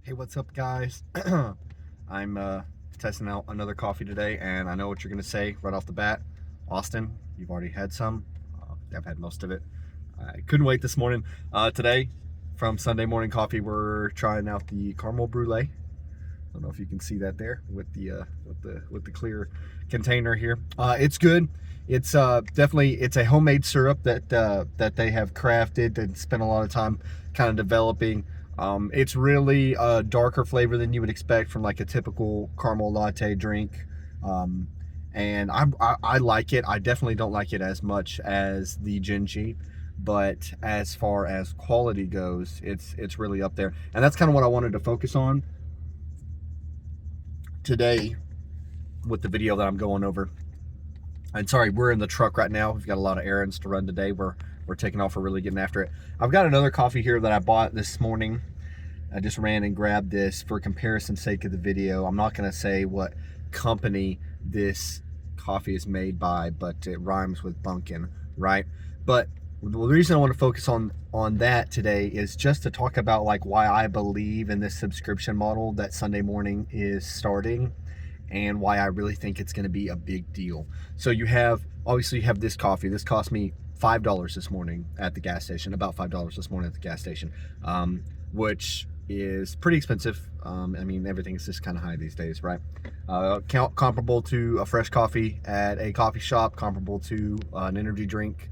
Hey, what's up, guys? I'm testing out another coffee today, and I know what you're going to say right off the bat. Austin, you've already had some. I've had most of it. I couldn't wait this morning. Today, from Sunday Morning Coffee, we're trying out the caramel brulee. I don't know if you can see that there with the clear container here. It's good. It's definitely it's a homemade syrup that they have crafted and spent a lot of time kind of developing. It's really a darker flavor than you would expect from like a typical caramel latte drink. And I like it. I definitely don't like it as much as the Genji, but as far as quality goes, it's really up there. And that's kind of what I wanted to focus on today with the video that I'm going over. And sorry, we're in the truck right now. We've got a lot of errands to run today. We're taking off. We're really getting after it. I've got another coffee here that I bought this morning. I just ran and grabbed this for comparison's sake of the video. I'm not going to say what company this coffee is made by, but it rhymes with bunkin', right? But the reason I want to focus on that today is just to talk about like why I believe in this subscription model that Sunday Morning is starting, and why I really think it's going to be a big deal. So you have, obviously you have this coffee. This cost me $5 this morning at the gas station, about $5 this morning at the gas station, which is pretty expensive. I mean, everything's just kind of high these days, right? Comparable to a fresh coffee at a coffee shop, comparable to an energy drink,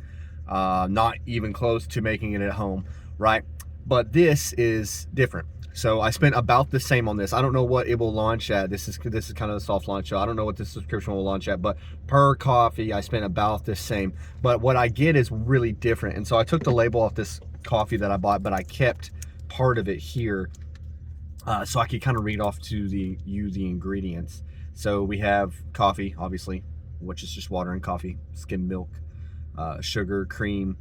not even close to making it at home, right? But this is different. So I spent about the same on this. I don't know what it will launch at. This is kind of a soft launch, so I don't know what this subscription will launch at, but per coffee I spent about the same. But what I get is really different. And so I took the label off this coffee that I bought, but I kept part of it here so I could kind of read off to the ingredients. So we have coffee, obviously, which is just water and coffee, skim milk, sugar, cream,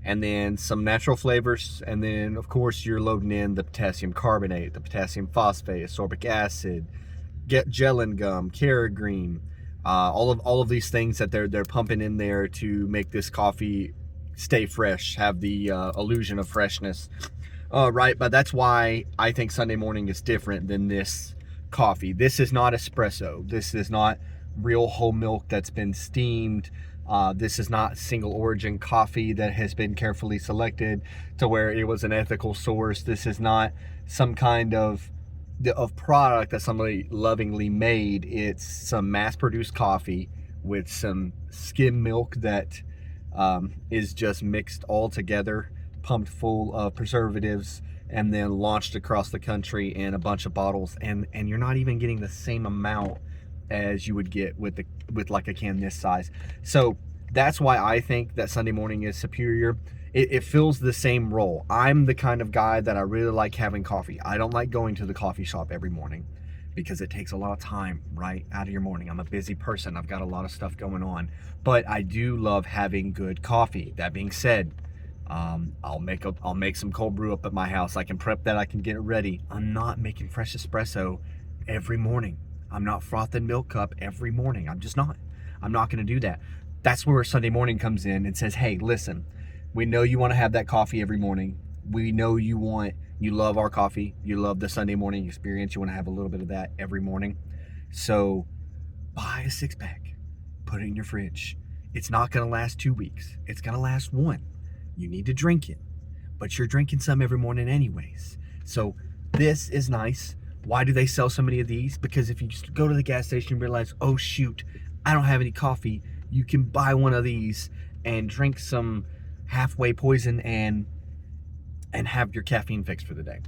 and then some natural flavors, and then of course you're loading in the potassium carbonate, the potassium phosphate, ascorbic acid, gellan gum, carrot green, all of these things that they're pumping in there to make this coffee stay fresh, have the illusion of freshness, right? But that's why I think Sunday Morning is different than this coffee. This is not espresso. This is not real whole milk that's been steamed. This is not single origin coffee that has been carefully selected to where it was an ethical source. This is not some kind of product that somebody lovingly made. It's some mass-produced coffee with some skim milk that is just mixed all together, pumped full of preservatives, and then launched across the country in a bunch of bottles. And you're not even getting the same amount as you would get with like a can this size. So that's why I think that Sunday Morning is superior. It fills the same role. I'm the kind of guy that I really like having coffee. I don't like going to the coffee shop every morning because it takes a lot of time right out of your morning. I'm a busy person. I've got a lot of stuff going on, but I do love having good coffee. That being said, I'll make some cold brew up at my house. I can prep that. I can get it ready. I'm not making fresh espresso every morning. I'm not frothing milk cup every morning. I'm just not. I'm not going to do that. That's where Sunday Morning comes in and says, hey, listen, we know you want to have that coffee every morning. We know you love our coffee. You love the Sunday Morning experience. You want to have a little bit of that every morning. So buy a 6-pack, put it in your fridge. It's not going to last 2 weeks. It's going to last 1. You need to drink it, but you're drinking some every morning anyways. So this is nice. Why do they sell so many of these? Because if you just go to the gas station and realize, oh shoot, I don't have any coffee, you can buy one of these and drink some halfway poison and have your caffeine fix for the day.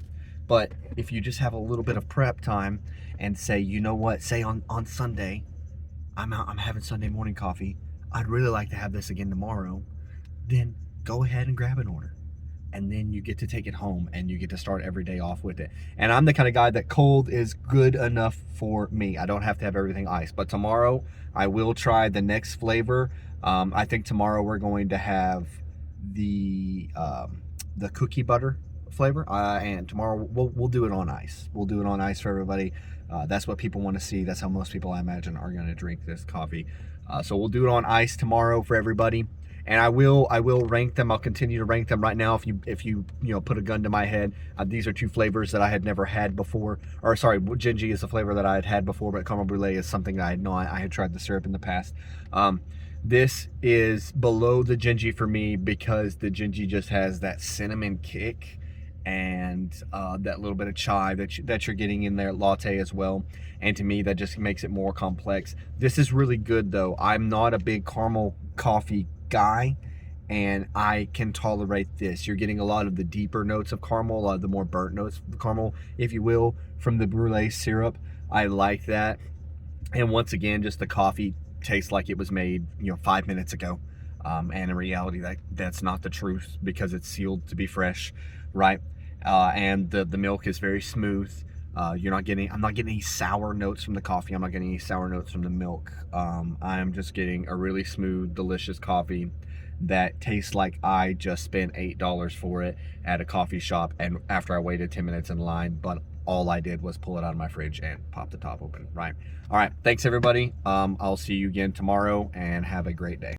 But if you just have a little bit of prep time and say, you know what, say on Sunday, I'm having Sunday Morning coffee, I'd really like to have this again tomorrow, then go ahead and grab an order. And then you get to take it home and you get to start every day off with it. And I'm the kind of guy that cold is good enough for me. I don't have to have everything iced. But tomorrow I will try the next flavor. I think tomorrow we're going to have the cookie butter flavor, and tomorrow we'll do it on ice. We'll do it on ice for everybody. That's what people want to see. That's how most people, I imagine, are going to drink this coffee. So we'll do it on ice tomorrow for everybody. And I will rank them. I'll continue to rank them right now. If you put a gun to my head, these are 2 flavors that I had never had before. Or sorry, Gingy is a flavor that I had had before, but caramel brulee is something that I had not. I had tried the syrup in the past. This is below the Gingy for me because the Gingy just has that cinnamon kick and that little bit of chai that you're getting in their latte as well. And to me, that just makes it more complex. This is really good though. I'm not a big caramel coffee guy, and I can tolerate this. You're getting a lot of the deeper notes of caramel, a lot of the more burnt notes of caramel, if you will, from the Brulee syrup. I like that. And once again, just the coffee tastes like it was made 5 minutes ago, and in reality that's not the truth because it's sealed to be fresh, right? And the milk is very smooth. I'm not getting any sour notes from the coffee. I'm not getting any sour notes from the milk. I'm just getting a really smooth, delicious coffee that tastes like I just spent $8 for it at a coffee shop, and after I waited 10 minutes in line, but all I did was pull it out of my fridge and pop the top open, right? All right, thanks everybody. I'll see you again tomorrow, and have a great day.